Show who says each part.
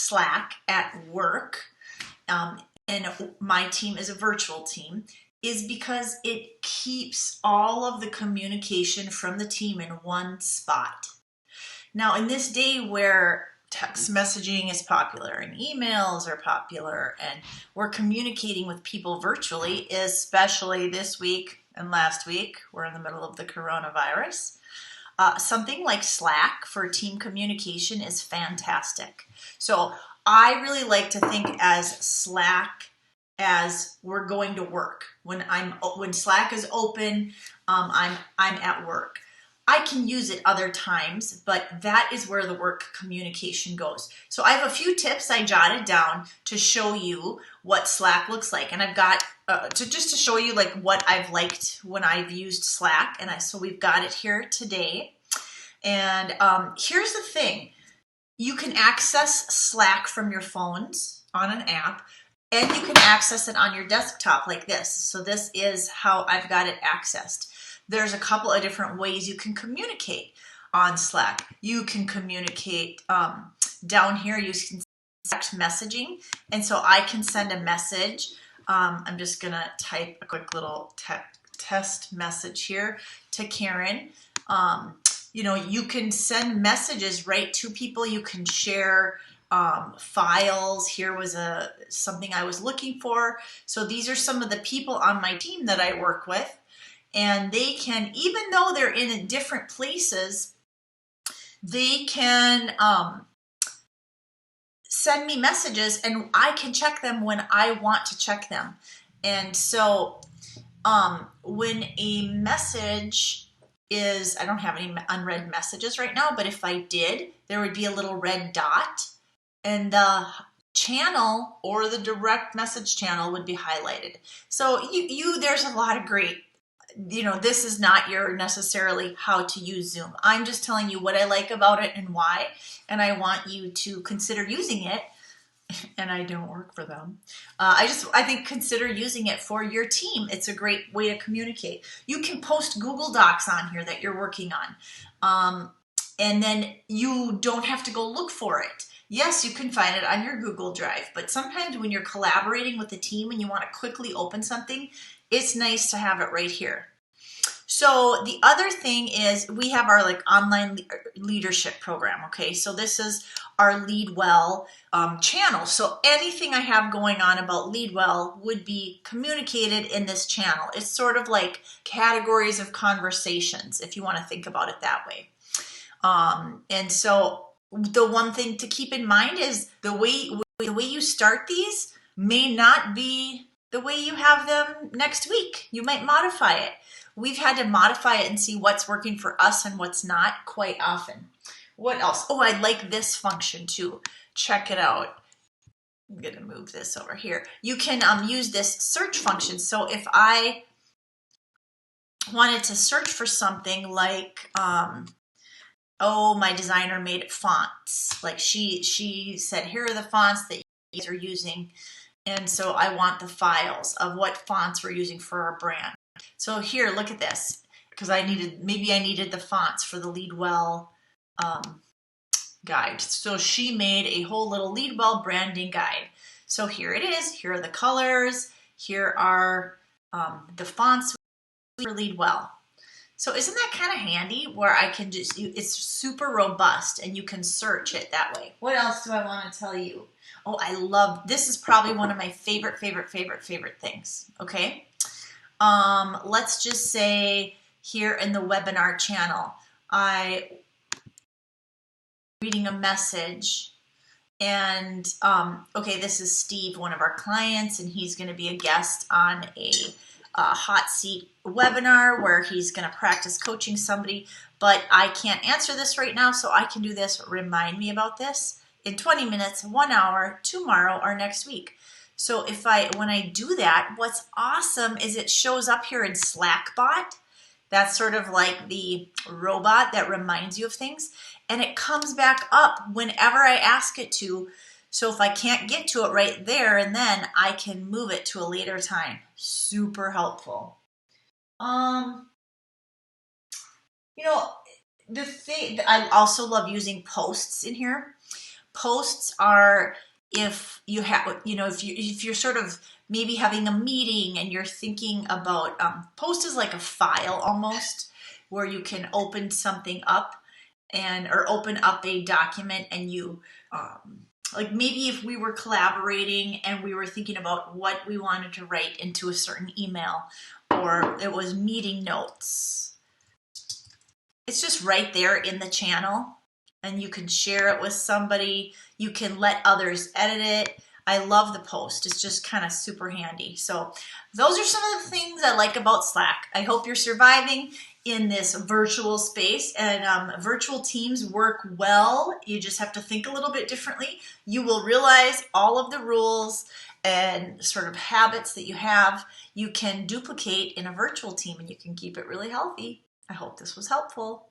Speaker 1: Slack at work, and my team is a virtual team, is because it keeps all of the communication from the team in one spot. Now, in this day where text messaging is popular and emails are popular and we're communicating with people virtually, especially this week and last week, we're in the middle of the coronavirus. Something like Slack for team communication is fantastic. So I really like to think as Slack as we're going to work. When Slack is open, I'm at work. I can use it other times, but that is where the work communication goes. So I have a few tips I jotted down to show you what Slack looks like. And I've got, just to show you like what I've liked when I've used Slack. And so we've got it here today. And here's the thing. You can access Slack from your phones on an app, and you can access it on your desktop like this. So this is how I've got it accessed. There's a couple of different ways you can communicate on Slack. You can communicate down here using text messaging. And so I can send a message. I'm just going to type a quick little test message here to Karen. You can send messages right to people. You can share files. Here was something I was looking for. So these are some of the people on my team that I work with. And they can, even though they're in different places, they can send me messages and I can check them when I want to check them. And so when a message is, I don't have any unread messages right now, but if I did, there would be a little red dot and the channel or the direct message channel would be highlighted. So there's a lot of great, this is not your necessarily how to use Zoom. I'm just telling you what I like about it and why, and I want you to consider using it. And I don't work for them. I think consider using it for your team. It's a great way to communicate. You can post Google Docs on here that you're working on. And then you don't have to go look for it. Yes, you can find it on your Google Drive, but sometimes when you're collaborating with a team and you want to quickly open something, it's nice to have it right here. So the other thing is we have our online leadership program. Okay, so this is our LeadWell channel. So anything I have going on about LeadWell would be communicated in this channel. It's sort of like categories of conversations, if you want to think about it that way. And so the one thing to keep in mind is the way you start these may not be the way you have them next week. You might modify it. We've had to modify it and see what's working for us and what's not quite often. What else? Oh, I like this function too. Check it out. I'm going to move this over here. You can use this search function. So if I wanted to search for something like, my designer made fonts. Like she said, here are the fonts that you guys are using. And so I want the files of what fonts we're using for our brand. So here, look at this, because maybe I needed the fonts for the LeadWell guide. So she made a whole little LeadWell branding guide. So here it is. Here are the colors. Here are the fonts for LeadWell. So isn't that kind of handy where I can it's super robust and you can search it that way. What else do I want to tell you? Oh, I love, this is probably one of my favorite things. Okay. Let's just say here in the webinar channel, I reading a message and, okay, this is Steve, one of our clients, and he's going to be a guest on a hot seat webinar where he's going to practice coaching somebody, but I can't answer this right now. So I can do this. Remind me about this in 20 minutes, 1 hour, tomorrow or next week. So when I do that, what's awesome is it shows up here in Slackbot. That's sort of like the robot that reminds you of things. And it comes back up whenever I ask it to. So if I can't get to it right there and then, I can move it to a later time. Super helpful. The thing, I also love using posts in here. Posts are if you have, if you're sort of maybe having a meeting and you're thinking about, post is like a file almost, where you can open something up or open up a document, and you, like maybe if we were collaborating and we were thinking about what we wanted to write into a certain email, or it was meeting notes. It's just right there in the channel, and you can share it with somebody. You can let others edit it. I love the post. It's just kind of super handy. So those are some of the things I like about Slack. I hope you're surviving in this virtual space, and virtual teams work well. You just have to think a little bit differently. You will realize all of the rules and sort of habits that you have, you can duplicate in a virtual team, and you can keep it really healthy. I hope this was helpful.